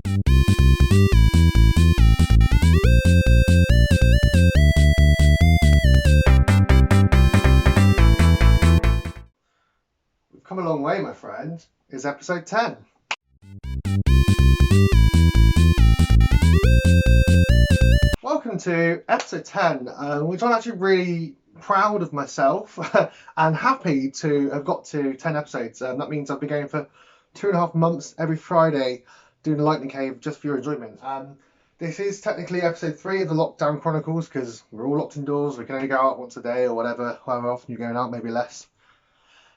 We've come a long way, my friend. It's episode 10. Welcome to episode 10, which I'm actually really proud of myself and happy to have got to 10 episodes. That means I've been going for 2.5 months every Friday doing the Lightning Cave just for your enjoyment. This is technically episode 3 of the Lockdown Chronicles because we're all locked indoors. We can only go out once a day or whatever, however often you're going out, maybe less.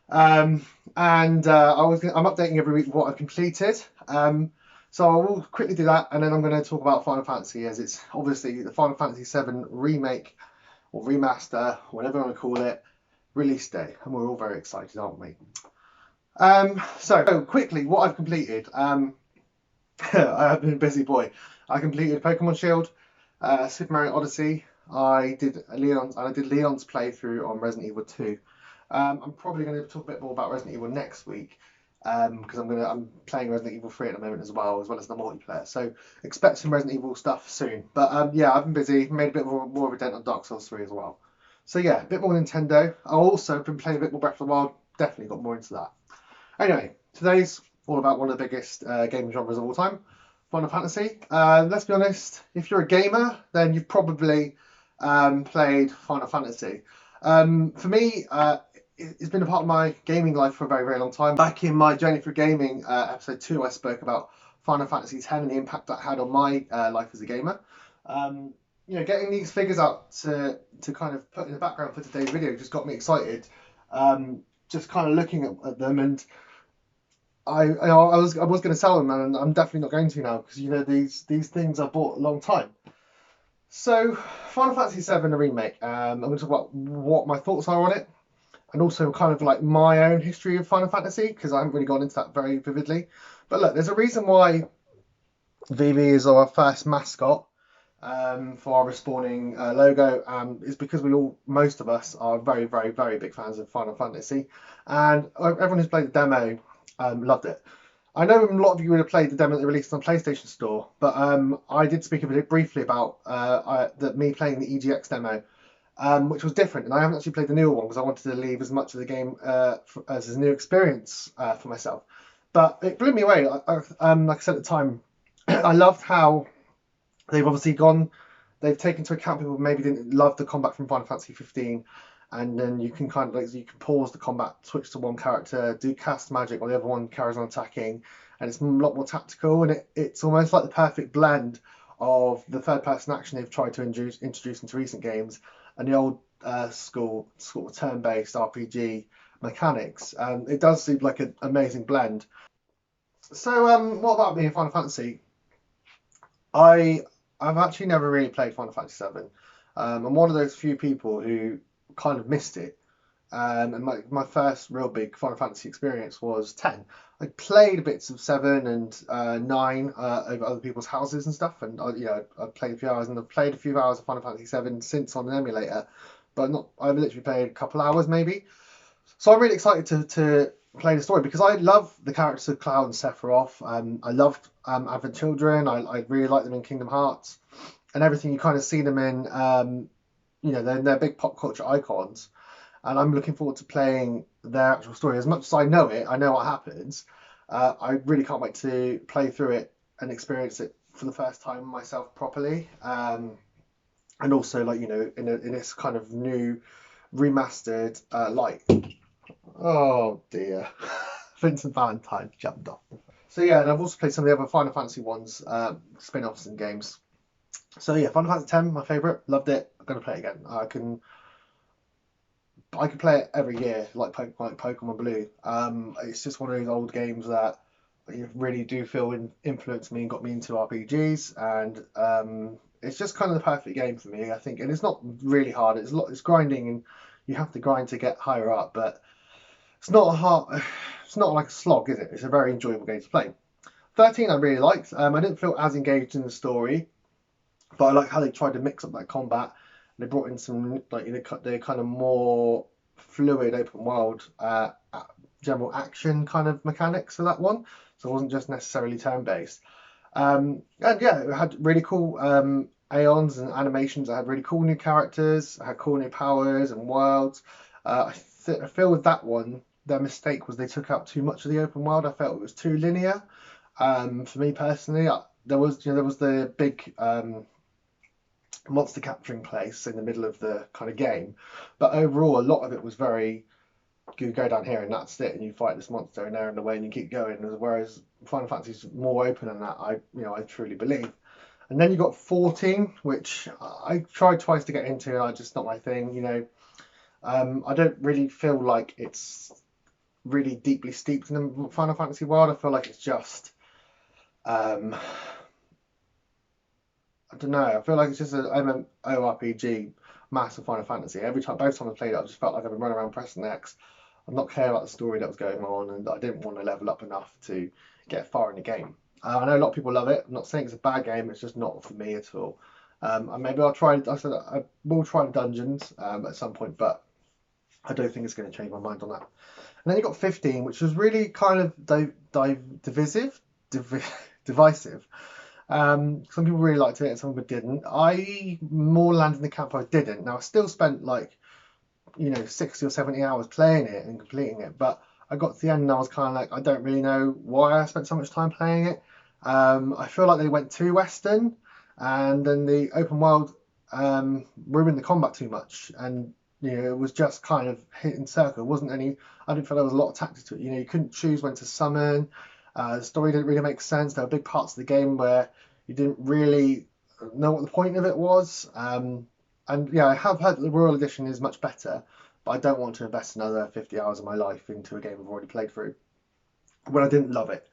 I'm updating every week what I've completed. So I will quickly do that, and then I'm going to talk about Final Fantasy, as it's obviously the Final Fantasy VII remake or remaster, whatever you want to call it, release day, and we're all very excited, aren't we? So quickly, what I've completed. I have been a busy boy. I completed Pokemon Shield, Super Mario Odyssey. I did Leon's playthrough on Resident Evil 2. I'm probably going to talk a bit more about Resident Evil next week because I'm playing Resident Evil 3 at the moment as well as the multiplayer. So expect some Resident Evil stuff soon. But yeah, I've been busy. Made a bit more of a dent on Dark Souls 3 as well. So yeah, a bit more Nintendo. I've also been playing a bit more Breath of the Wild. Definitely got more into that. Anyway, today's all about one of the biggest gaming genres of all time, Final Fantasy. Let's be honest, if you're a gamer, then you've probably played Final Fantasy. For me, it's been a part of my gaming life for a very, very long time. Back in my Journey Through Gaming, episode 2, I spoke about Final Fantasy X and the impact that had on my life as a gamer. Getting these figures out to kind of put in the background for today's video just got me excited. Just kind of looking at them, and I was going to sell them, and I'm definitely not going to now because these things I bought a long time. So Final Fantasy VII, a remake. I'm going to talk about what my thoughts are on it, and also kind of like my own history of Final Fantasy, because I haven't really gone into that very vividly. But look, there's a reason why Vivi is our first mascot for our respawning logo. Is because most of us are very, very, very big fans of Final Fantasy, and everyone who's played the demo loved it. I know a lot of you would have played the demo that they released on PlayStation Store, but I did speak a bit briefly about me playing the EGX demo, which was different, and I haven't actually played the newer one because I wanted to leave as much of the game as a new experience for myself. But it blew me away. Like I said at the time, I loved how they've taken into account people who maybe didn't love the combat from Final Fantasy 15. And then you can you can pause the combat, switch to one character, do cast magic while the other one carries on attacking, and it's a lot more tactical. And it's almost like the perfect blend of the third-person action they've tried to introduce into recent games and the old school sort of turn-based RPG mechanics. It does seem like an amazing blend. So what about me in Final Fantasy? I've actually never really played Final Fantasy VII. I'm one of those few people who kind of missed it, and my first real big Final Fantasy experience was 10. I played bits of 7 and 9 over other people's houses and stuff, and I played a few hours, and I've played a few hours of Final Fantasy 7 since on an emulator, but I've literally played a couple hours maybe. So I'm really excited to play the story because I love the characters of Cloud and Sephiroth. I loved Advent Children. I really like them in Kingdom Hearts and everything you kind of see them in. They're big pop culture icons, and I'm looking forward to playing their actual story. As much as I know what happens. I really can't wait to play through it and experience it for the first time myself properly. And also, in this kind of new remastered light. Oh dear, Vincent Valentine jumped off. So yeah, and I've also played some of the other Final Fantasy ones, spin-offs and games. So yeah, Final Fantasy X, my favourite. Loved it. I'm gonna play it again. I can play it every year, like Pokemon Blue. It's just one of those old games that really do feel influenced me and got me into RPGs, and it's just kind of the perfect game for me, I think. And it's not really hard. It's grinding, and you have to grind to get higher up, but it's not like a slog, is it? It's a very enjoyable game to play. 13 I really liked. I didn't feel as engaged in the story, but I like how they tried to mix up that combat. They brought in some the kind of more fluid open world general action kind of mechanics for that one, so it wasn't just necessarily turn based. And yeah, it had really cool aeons and animations. I had really cool new characters. I had cool new powers and worlds. I feel with that one, their mistake was they took out too much of the open world. I felt it was too linear. For me personally, there was the big monster capturing place in the middle of the kind of game, but overall, a lot of it was very, you go down here and that's it, and you fight this monster and they're in the way and you keep going. Whereas Final Fantasy is more open than that. I truly believe. And then you got 14, which I tried twice to get into, and I just not my thing. I don't really feel like it's really deeply steeped in the Final Fantasy world. I feel like it's just, I don't know. I feel like it's just an MMORPG, massive Final Fantasy. Both times I played it, I just felt like I've been running around pressing X. I'm not caring about the story that was going on, and I didn't want to level up enough to get far in the game. I know a lot of people love it. I'm not saying it's a bad game. It's just not for me at all. And maybe I'll try. I said I will try the dungeons at some point, but I don't think it's going to change my mind on that. And then you got 15, which was really kind of divisive. Some people really liked it, and some people didn't. I more landed in the camp I didn't. Now I still spent like 60 or 70 hours playing it and completing it, but I got to the end and I was kind of like, I don't really know why I spent so much time playing it. I feel like they went too Western, and then the open world ruined the combat too much, and it was just kind of hit in circle. It wasn't any. I didn't feel there was a lot of tactics to it. You couldn't choose when to summon. The story didn't really make sense. There were big parts of the game where you didn't really know what the point of it was. And yeah, I have heard that the Royal Edition is much better, but I don't want to invest another 50 hours of my life into a game I've already played through when I didn't love it.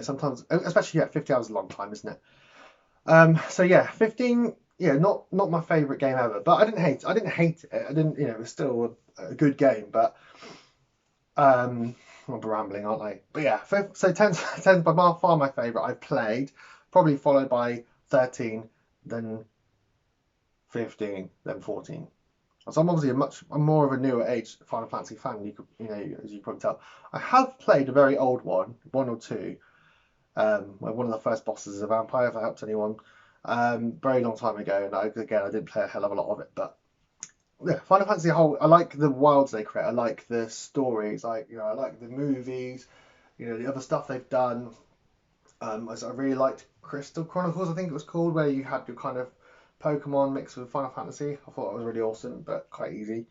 Sometimes, especially 50 hours is a long time, isn't it? So yeah, 15. Yeah, not my favourite game ever, but I didn't hate it. I didn't, it was still a good game, but I'm rambling, aren't I? But yeah, so 10's by far my favourite I've played, probably followed by 13, then 15, then 14. So I'm obviously I'm more of a newer age Final Fantasy fan. As you probably tell, I have played a very old one or two. Where one of the first bosses is a vampire, if that helps anyone. Very long time ago, and I didn't play a hell of a lot of it, but yeah, Final Fantasy whole. I like the worlds they create. I like the stories. I like the movies. The other stuff they've done. I really liked Crystal Chronicles, I think it was called, where you had your kind of Pokemon mixed with Final Fantasy. I thought it was really awesome, but quite easy.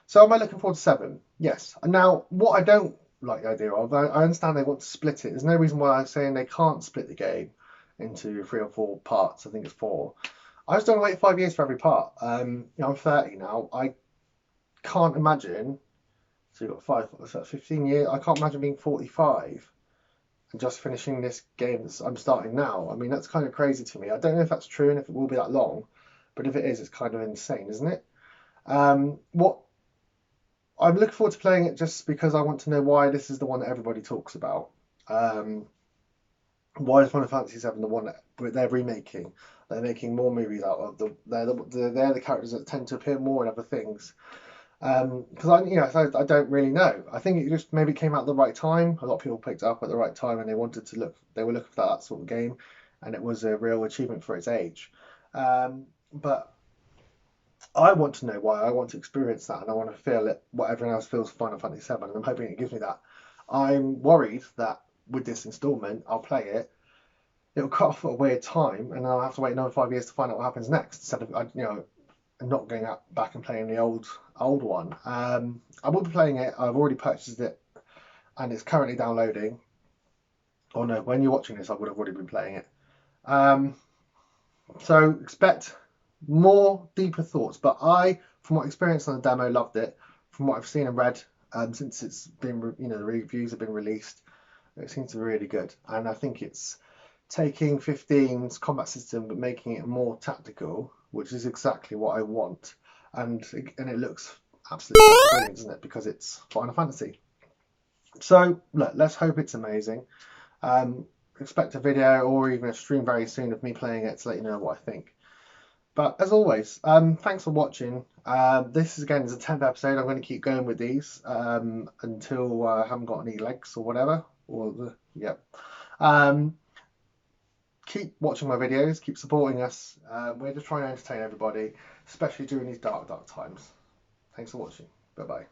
So am I looking forward to 7? Yes. Now, what I don't like the idea of, I understand they want to split it. There's no reason why I'm saying they can't split the game into 3 or 4 parts. I think it's 4. I just don't want to wait 5 years for every part. I'm 30 now. I can't imagine. So you've got 5, so 15 years. I can't imagine being 45 and just finishing this game that I'm starting now. I mean, that's kind of crazy to me. I don't know if that's true and if it will be that long, but if it is, it's kind of insane, isn't it? What I'm looking forward to playing it just because I want to know why this is the one that everybody talks about. Why is Final Fantasy VII the one that they're remaking? They're making more movies out of. They're the characters that tend to appear more in other things. Because I don't really know. I think it just maybe came out at the right time. A lot of people picked it up at the right time, and they were looking for that sort of game, and it was a real achievement for its age. But I want to know why. I want to experience that, and I want to feel it. What everyone else feels for Final Fantasy VII, and I'm hoping it gives me that. I'm worried that with this installment, I'll play it. It'll cut off at a weird time, and I'll have to wait another 5 years to find out what happens next. Instead of not going back and playing the old one. I will be playing it. I've already purchased it, and it's currently downloading. Oh no, when you're watching this, I would have already been playing it. So expect more deeper thoughts. But from what I experienced on the demo, loved it. From what I've seen and read, since it's been, the reviews have been released, it seems to be really good. And I think it's taking 15's combat system but making it more tactical, which is exactly what I want. And it looks absolutely brilliant, doesn't it? Because it's Final Fantasy. So look, let's hope it's amazing. Expect a video or even a stream very soon of me playing it to let you know what I think. But as always, thanks for watching. This is a 10th episode. I'm going to keep going with these until I haven't got any legs or whatever. keep watching my videos, keep supporting us. We're just trying to entertain everybody, especially during these dark times. Thanks for watching. Bye bye.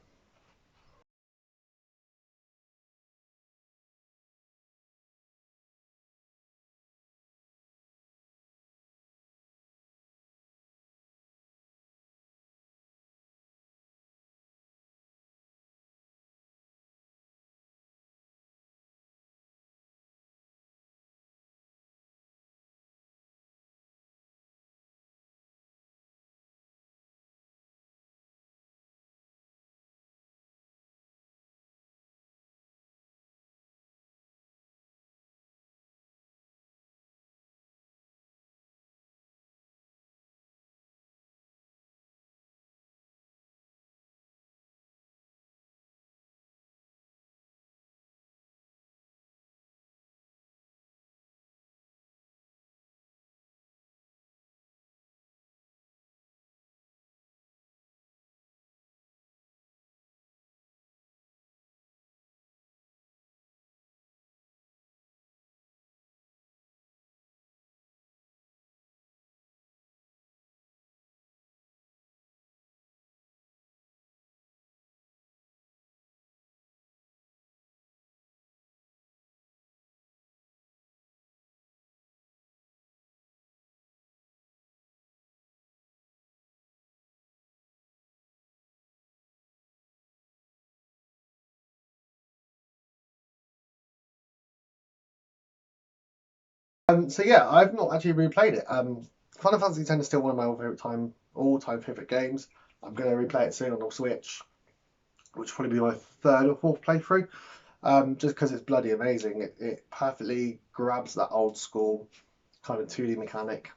So yeah, I've not actually replayed it. Final Fantasy X is still one of my all-time favorite games. I'm going to replay it soon on the Switch, which will probably be my third or fourth playthrough. Just because it's bloody amazing. It perfectly grabs that old school kind of 2D mechanic,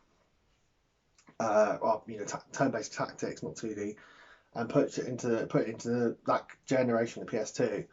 turn-based tactics, not 2D, and put it into that generation of PS2.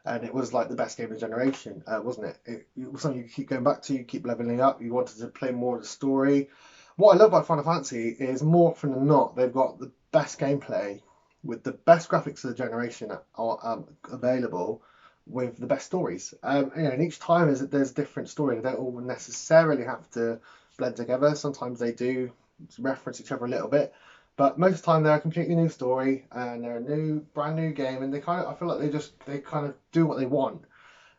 And it was like the best game of the generation, wasn't it? It was something you keep going back to, you keep leveling up, you wanted to play more of the story. What I love about Final Fantasy is more often than not, they've got the best gameplay with the best graphics of the generation are available with the best stories. And each time there's a different story. They don't all necessarily have to blend together. Sometimes they do reference each other a little bit. But most of the time they're a completely new story and they're a brand new game, and I feel like they kind of do what they want.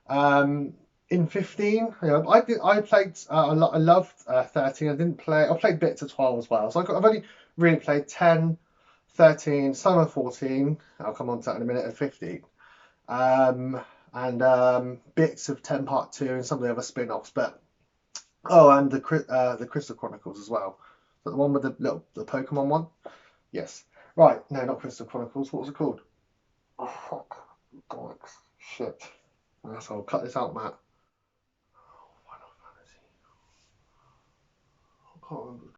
Um, in 15, I played I loved 13. I played bits of 12 as well. So I've only really played 10, 13, some of 14. I'll come on to that in a minute. And 15. And bits of 10 Part 2 and some of the other spin-offs. And the Crystal Chronicles as well. The one with the Pokemon one. Yes. Right. No, not Crystal Chronicles. What was it called? Oh, fuck. Bollocks. Shit. I'll cut this out, Matt. Final Fantasy. I can't remember.